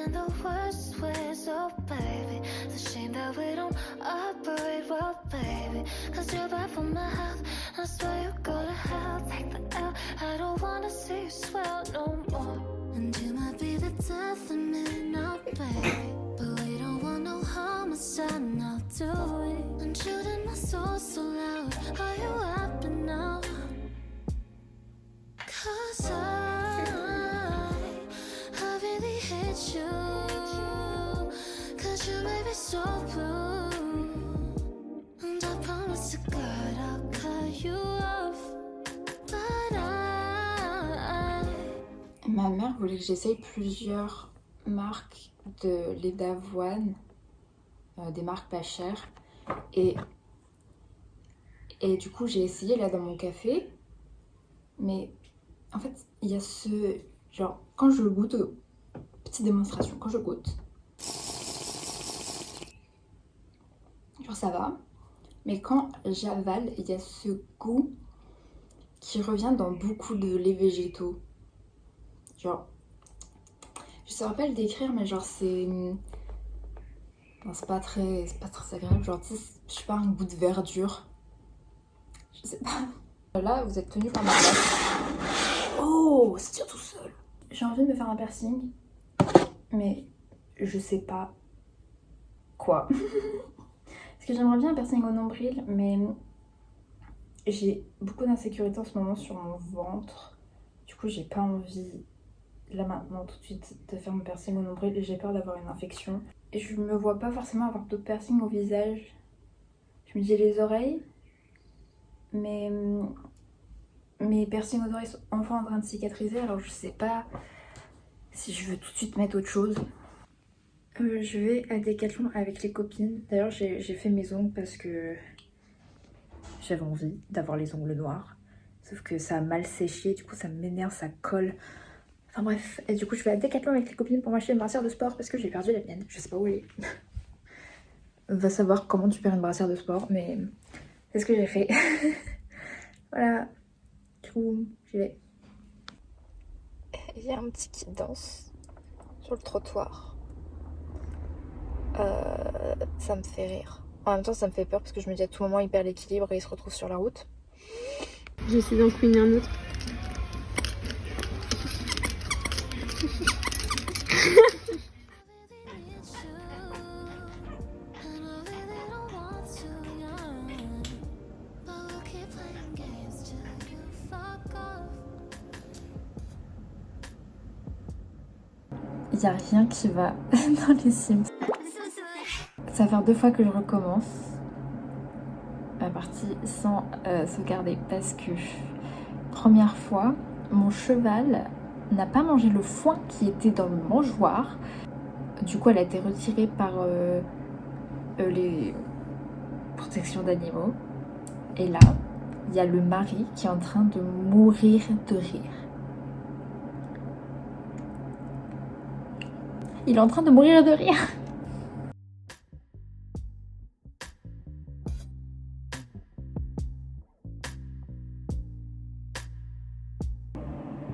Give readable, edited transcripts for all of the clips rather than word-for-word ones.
In the worst ways, oh baby. It's a shame that we don't operate well, baby. Cause you're bad for my health. I swear you go to hell. Take the L. I don't wanna see you swell no more. And you might be the death of me now, baby. But we don't want no homicide now, do we? And shooting my soul so loud. Are you happy now? Cause I really hate you, cause you made me so blue. And I promise to God I'll cut you off. But Ma mère voulait que j'essaye plusieurs marques de lait d'avoine, des marques pas chères. Et du coup j'ai essayé là dans mon café. Mais en fait il y a ce... Genre quand je goûte... Petite démonstration, quand je goûte, genre ça va, mais quand j'avale, il y a ce goût qui revient dans beaucoup de laits végétaux. Genre, je saurais pas le décrire, mais genre c'est... Non, c'est pas très agréable, genre tu sais, je sais pas, un goût de verdure. Je sais pas. Là, vous êtes tenus par ma place. Oh, ça tire tout seul. J'ai envie de me faire un piercing. Mais je sais pas quoi. Parce que j'aimerais bien un piercing au nombril, mais j'ai beaucoup d'insécurité en ce moment sur mon ventre. Du coup, j'ai pas envie, là maintenant, tout de suite, de faire mon piercing au nombril. J'ai peur d'avoir une infection. Et je me vois pas forcément avoir d'autres piercings au visage. Je me dis les oreilles, mais mes piercings aux oreilles sont enfin en train de cicatriser, alors je sais pas si je veux tout de suite mettre autre chose. Je vais à Decathlon avec les copines. D'ailleurs j'ai fait mes ongles parce que j'avais envie d'avoir les ongles noirs. Sauf que ça a mal séché, du coup ça m'énerve, ça colle. Enfin bref, et du coup je vais à Decathlon avec les copines pour m'acheter une brassière de sport parce que j'ai perdu la mienne. Je sais pas où elle est. Va savoir comment tu perds une brassière de sport, mais c'est ce que j'ai fait. Voilà, du coup j'y vais. Il y a un petit qui danse sur le trottoir. Ça me fait rire. En même temps, ça me fait peur parce que je me dis à tout moment il perd l'équilibre et il se retrouve sur la route. J'essaie d'en couiner un autre. Il n'y a rien qui va dans les Sims. Ça va faire 2 fois que je recommence la partie sans sauvegarder parce que première fois, mon cheval n'a pas mangé le foin qui était dans le mangeoire. Du coup, elle a été retirée par les protections d'animaux. Et là, il y a le mari qui est en train de mourir de rire. Il est en train de mourir de rire.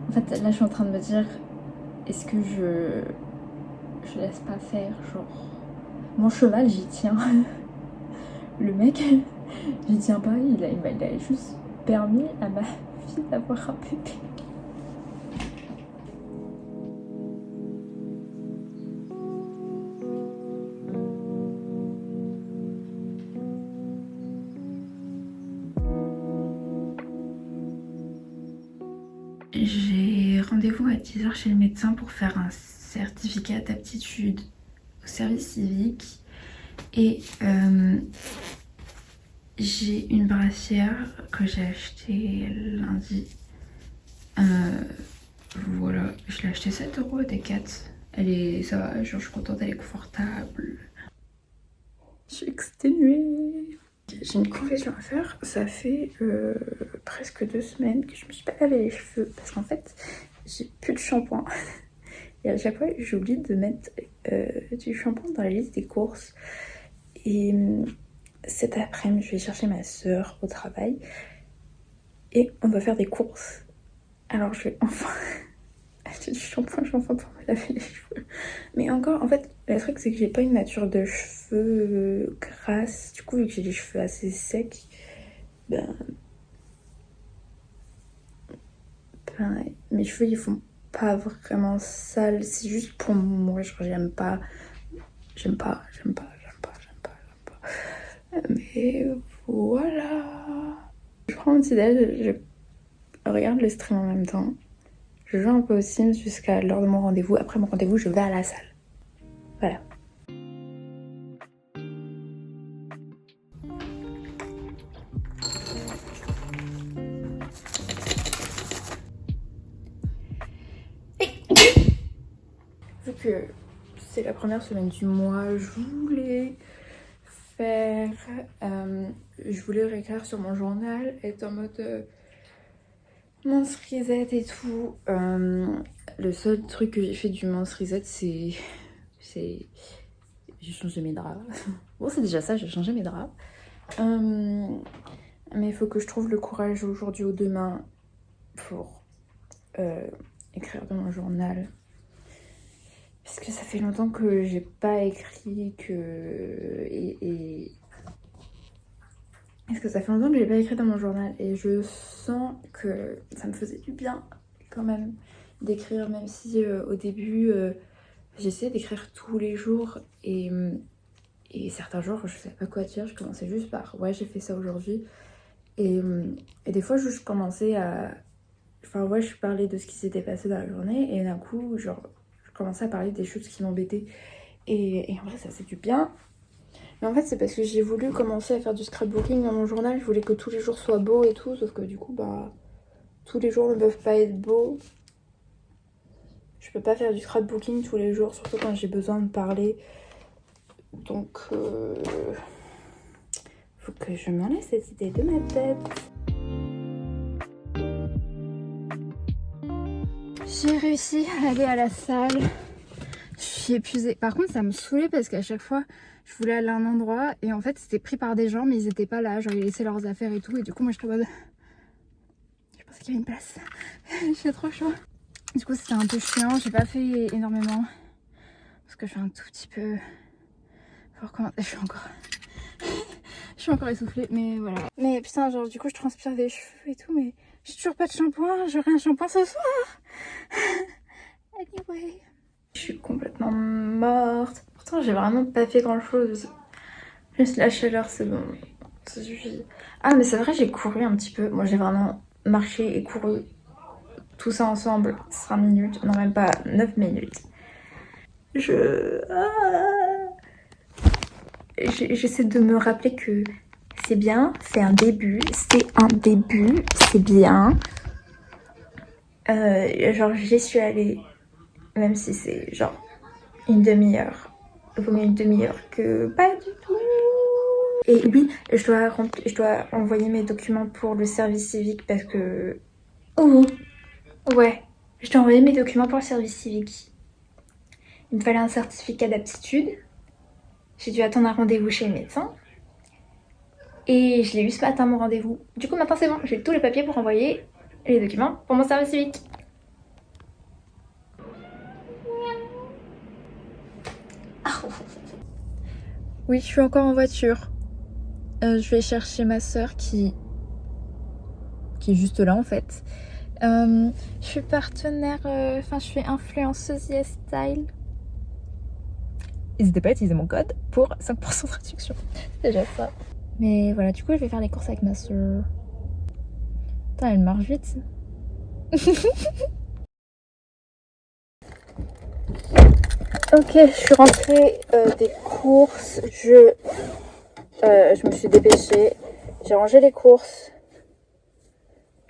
En fait, là, je suis en train de me dire, est-ce que je laisse pas faire, genre... Mon cheval, j'y tiens. Le mec, j'y tiens pas, il a juste permis à ma fille d'avoir un bébé. J'ai rendez-vous à 10h chez le médecin pour faire un certificat d'aptitude au service civique et j'ai une brassière que j'ai achetée lundi. Voilà, je l'ai achetée 7 € à Decathlon. Ça va, genre je suis contente, elle est confortable. Je suis exténuée. J'ai une confession à faire, ça fait presque 2 semaines que je me suis pas lavé les cheveux parce qu'en fait j'ai plus de shampoing et à chaque fois j'oublie de mettre du shampoing dans la liste des courses Et cet après-midi, je vais chercher ma soeur au travail. Et on va faire des courses. Alors je vais enfin acheter du shampoing, je vais enfin pour me laver les cheveux. Mais encore, en fait, le truc c'est que j'ai pas une nature de cheveux grasse. Du coup, vu que j'ai les cheveux assez secs, ben mes cheveux ils font pas vraiment sales. C'est juste pour moi, genre j'aime pas. Mais voilà. Je prends mon petit déj, je regarde le stream en même temps. Je joue un peu aux Sims jusqu'à l'heure de mon rendez-vous. Après mon rendez-vous, je vais à la salle. Voilà. Vu que c'est la première semaine du mois, je voulais réécrire sur mon journal, être en mode Month Reset et tout. Le seul truc que j'ai fait du Month Reset, c'est j'ai changé mes draps. Bon, c'est déjà ça, j'ai changé mes draps. Mais il faut que je trouve le courage aujourd'hui ou demain pour écrire dans mon journal. Parce que ça fait longtemps que j'ai pas écrit Parce que ça fait longtemps que j'ai pas écrit dans mon journal et je sens que ça me faisait du bien quand même d'écrire, même si au début j'essayais d'écrire tous les jours et certains jours je savais pas quoi dire, je commençais juste par ouais j'ai fait ça aujourd'hui et des fois je commençais à... Enfin ouais je parlais de ce qui s'était passé dans la journée et d'un coup genre je commençais à parler des choses qui m'embêtaient et en vrai ça fait du bien. Mais en fait c'est parce que j'ai voulu commencer à faire du scrapbooking dans mon journal, je voulais que tous les jours soient beaux et tout, sauf que du coup bah tous les jours ne peuvent pas être beaux. Je peux pas faire du scrapbooking tous les jours, surtout quand j'ai besoin de parler. Donc faut que je m'enlève cette idée de ma tête. J'ai réussi à aller à la salle. Je suis épuisée. Par contre, ça me saoulait parce qu'à chaque fois, je voulais aller à un endroit et en fait, c'était pris par des gens, mais ils étaient pas là. Genre, ils laissaient leurs affaires et tout. Et du coup, moi, j'étais en mode... Je pensais qu'il y avait une place. J'ai trop chaud. Du coup, c'était un peu chiant. J'ai pas fait énormément. Parce que je suis un tout petit peu... Faut recommencer. Je suis encore essoufflée, mais voilà. Mais putain, genre, du coup, je transpire des cheveux et tout, mais j'ai toujours pas de shampoing. J'aurai un shampoing ce soir. Anyway. Je suis complètement morte. Pourtant, j'ai vraiment pas fait grand chose. Juste la chaleur, c'est bon. Ça suffit. Ah, mais c'est vrai, j'ai couru un petit peu. Moi, j'ai vraiment marché et couru. Tout ça ensemble, 5 minutes. Non, même pas 9 minutes. J'essaie de me rappeler que c'est bien, c'est un début, c'est bien. Genre, j'y suis allée, même si c'est genre une demi-heure. Il vaut mieux une demi-heure que pas du tout. Et oui, je dois envoyer mes documents pour le service civique parce que... Oh, ouais, je dois envoyer mes documents pour le service civique. Il me fallait un certificat d'aptitude. J'ai dû attendre un rendez-vous chez le médecin. Et je l'ai eu ce matin, mon rendez-vous. Du coup, maintenant, c'est bon. J'ai tous les papiers pour envoyer les documents pour mon service civique. Oui, je suis encore en voiture. Je vais chercher ma soeur qui est juste là, en fait. Je suis partenaire... Enfin, je suis influenceuse YesStyle. N'hésitez pas à utiliser mon code pour 5% de réduction. C'est déjà ça. Mais voilà, du coup, je vais faire les courses avec ma soeur. Putain, elle marche vite. Ok, je suis rentrée des courses. Je me suis dépêchée. J'ai rangé les courses.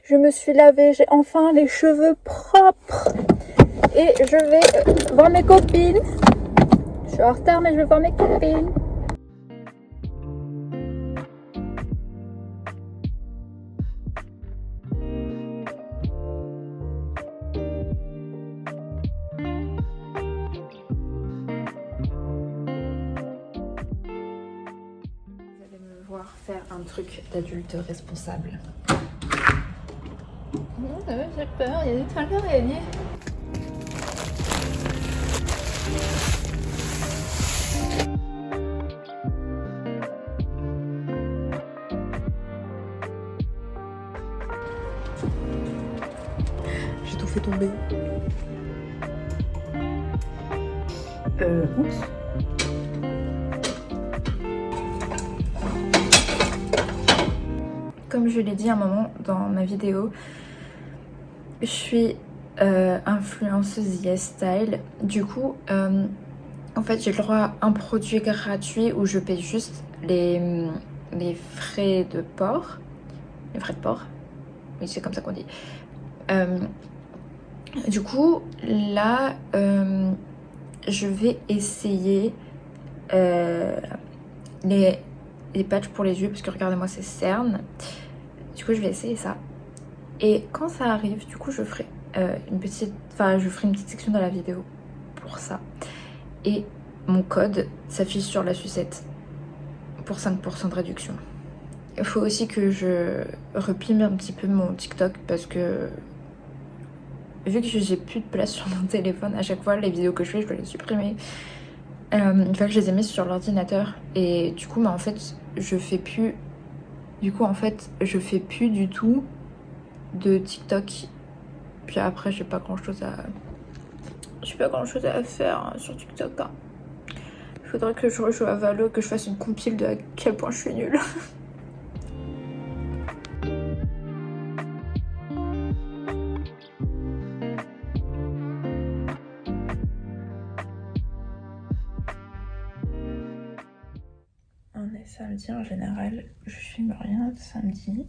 Je me suis lavée. J'ai enfin les cheveux propres. Et je vais voir mes copines. Je suis en retard, mais je vais voir mes copines. un truc d'adulte responsable. J'ai peur, il y a des toiles d'araignée. J'ai tout fait tomber. Oups. Comme je l'ai dit à un moment dans ma vidéo, je suis influenceuse Yes Style. Du coup, en fait, j'ai le droit à un produit gratuit où je paye juste les frais de port. Les frais de port. Oui, c'est comme ça qu'on dit. Du coup, là, je vais essayer les patchs pour les yeux parce que regardez-moi, c'est cerne. Du coup, je vais essayer ça. Et quand ça arrive, du coup, je ferai une petite section dans la vidéo pour ça. Et mon code s'affiche sur la sucette pour 5% de réduction. Il faut aussi que je replie un petit peu mon TikTok parce que vu que j'ai plus de place sur mon téléphone, à chaque fois les vidéos que je fais, je dois les supprimer. Une fois que je les ai mises sur l'ordinateur et du coup, en fait, je fais plus. Du coup, en fait, je fais plus du tout de TikTok. Puis après, j'ai pas grand chose à faire hein, sur TikTok. Hein. Il faudrait que je rejoue à Valo, que je fasse une compile de à quel point je suis nulle. On est samedi en général, je filme rien le samedi.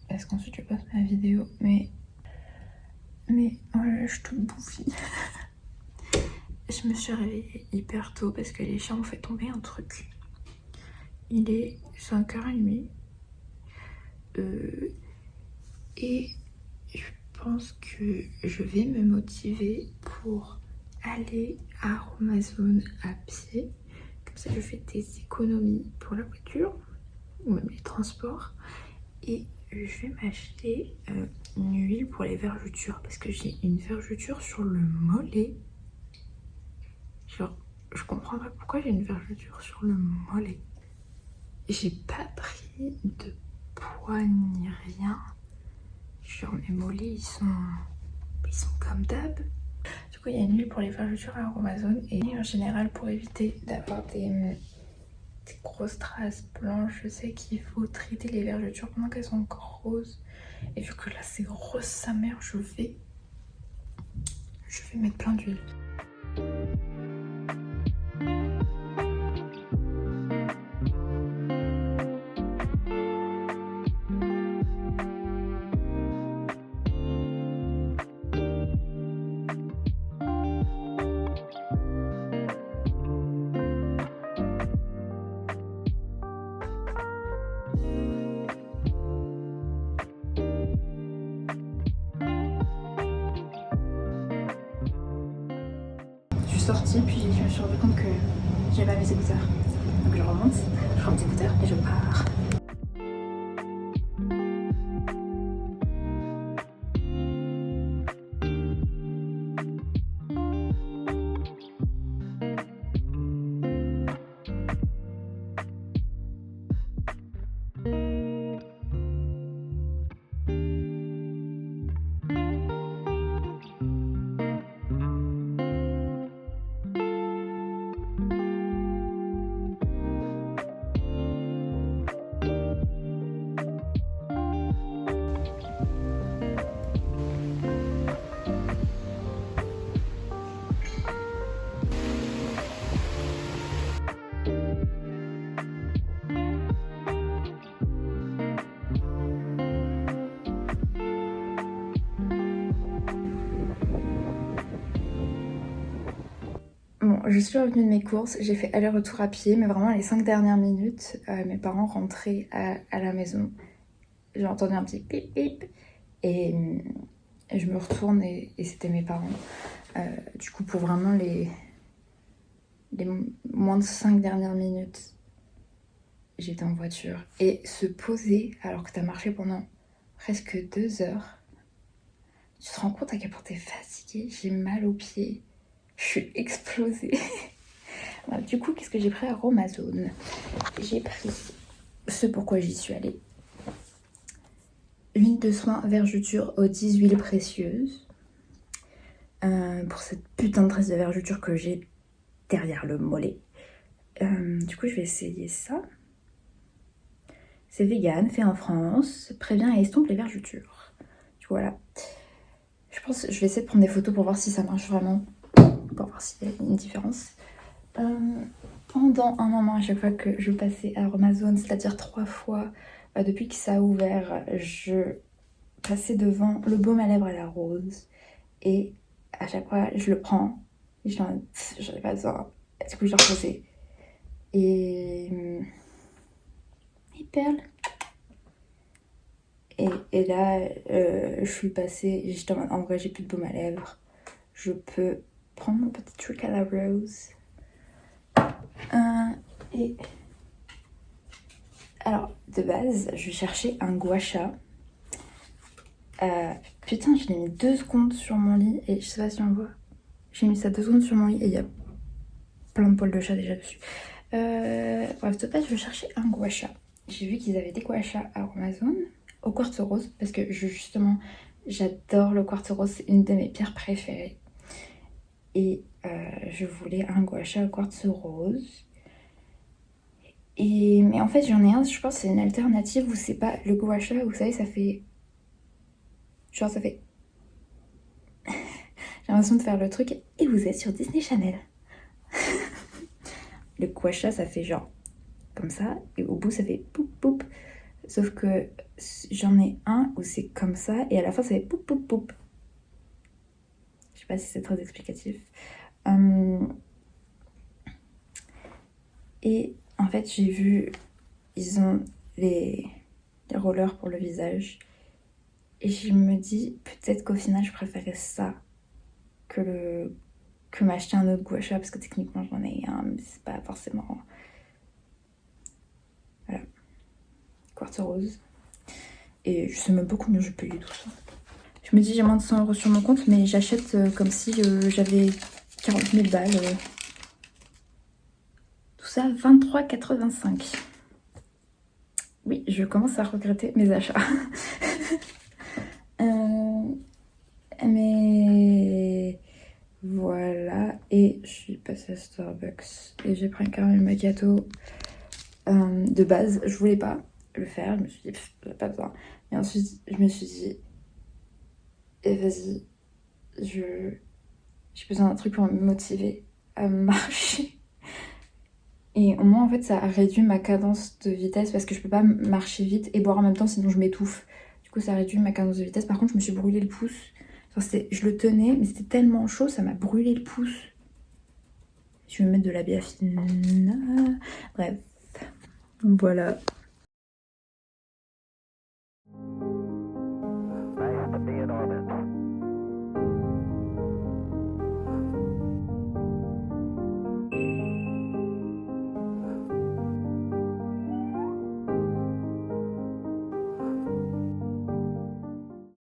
Parce qu'ensuite je poste ma vidéo, mais voilà, je suis toute bouffie. Je me suis réveillée hyper tôt parce que les chiens ont fait tomber un truc. Il est 5h30. Et je pense que je vais me motiver pour aller à Amazon à pied. Comme ça je fais des économies pour la voiture ou même les transports. Et je vais m'acheter une huile pour les vergetures parce que j'ai une vergeture sur le mollet. Genre, je comprends pas pourquoi j'ai une vergeture sur le mollet. J'ai pas pris de poids ni rien. Genre, mes mollets, ils sont comme d'hab. Du coup, il y a une huile pour les vergetures à Amazon et en général, pour éviter d'avoir des grosses traces blanches, je sais qu'il faut traiter les vergetures pendant qu'elles sont encore roses. Et vu que là, c'est rose sa mère, je vais mettre plein d'huile. Sortie, puis je me suis rendu compte que j'avais pas mes écouteurs. Donc je remonte, je prends mes écouteurs et je pars. Bon, je suis revenue de mes courses, j'ai fait aller-retour à pied, mais vraiment les 5 dernières minutes, mes parents rentraient à la maison. J'ai entendu un petit pip pip et je me retourne et c'était mes parents. Du coup, pour vraiment les moins de 5 dernières minutes, j'étais en voiture. Et se poser alors que t'as marché pendant presque 2 heures, tu te rends compte à quel point t'es fatiguée. J'ai mal aux pieds. Je suis explosée. Voilà, du coup, qu'est-ce que j'ai pris à Amazon? J'ai pris ce pourquoi j'y suis allée. Huile de soin vergeture aux 10 huiles précieuses. Pour cette putain de tresse de vergeture que j'ai derrière le mollet. Du coup, je vais essayer ça. C'est vegan, fait en France, prévient et estompe les vergetures. Voilà. Je pense que je vais essayer de prendre des photos pour voir si ça marche vraiment. Pour voir s'il y a une différence. Pendant un moment, à chaque fois que je passais à Amazon, c'est-à-dire 3 fois depuis que ça a ouvert, je passais devant le baume à lèvres à la rose. Et à chaque fois, je le prends. Et je j'en ai pas besoin. Du coup, je le reposais. Et perle. Et là, je suis passée. J'étais en mode, en vrai, j'ai plus de baume à lèvres. Je peux prendre mon petit truc à la rose. Et alors, de base, je vais chercher un gua sha. Putain, je l'ai mis 2 secondes sur mon lit et je sais pas si on voit. J'ai mis ça 2 secondes sur mon lit et il y a plein de poils de chat déjà dessus. Bref, de base, je vais chercher un gua sha. J'ai vu qu'ils avaient des gua sha à Amazon au quartz rose parce que justement, j'adore le quartz rose, c'est une de mes pierres préférées. Et je voulais un gua sha au quartz rose. Mais en fait, j'en ai un, je pense que c'est une alternative où c'est pas le gua sha, vous savez, ça fait. Genre, ça fait. J'ai l'impression de faire le truc et vous êtes sur Disney Channel. Le gua sha, ça fait genre comme ça et au bout, ça fait poup poup. Sauf que j'en ai un où c'est comme ça et à la fin, ça fait poup poup poup. Je sais pas si c'est très explicatif. Et en fait, j'ai vu, ils ont les rollers pour le visage. Et je me dis, peut-être qu'au final, je préférais ça que m'acheter un autre gua sha, parce que techniquement, j'en ai un, mais c'est pas forcément... Voilà. Quartz rose. Et je sais même pas combien je paye tout ça. Je me dis, j'ai moins de 100 € sur mon compte, mais j'achète comme si j'avais 40 000 balles. Tout ça, 23,85 €. Oui, je commence à regretter mes achats. Mais voilà. Et je suis passée à Starbucks et j'ai pris un caramel macchiato. De base, je voulais pas le faire. Je me suis dit, j'ai pas besoin. Et ensuite, je me suis dit, vas-y, j'ai besoin d'un truc pour me motiver à marcher. Et au moins, en fait, ça a réduit ma cadence de vitesse parce que je peux pas marcher vite et boire en même temps, sinon je m'étouffe. Du coup, ça a réduit ma cadence de vitesse. Par contre, je me suis brûlé le pouce. Enfin, je le tenais, mais c'était tellement chaud, ça m'a brûlé le pouce. Je vais me mettre de la biafine. Bref, voilà.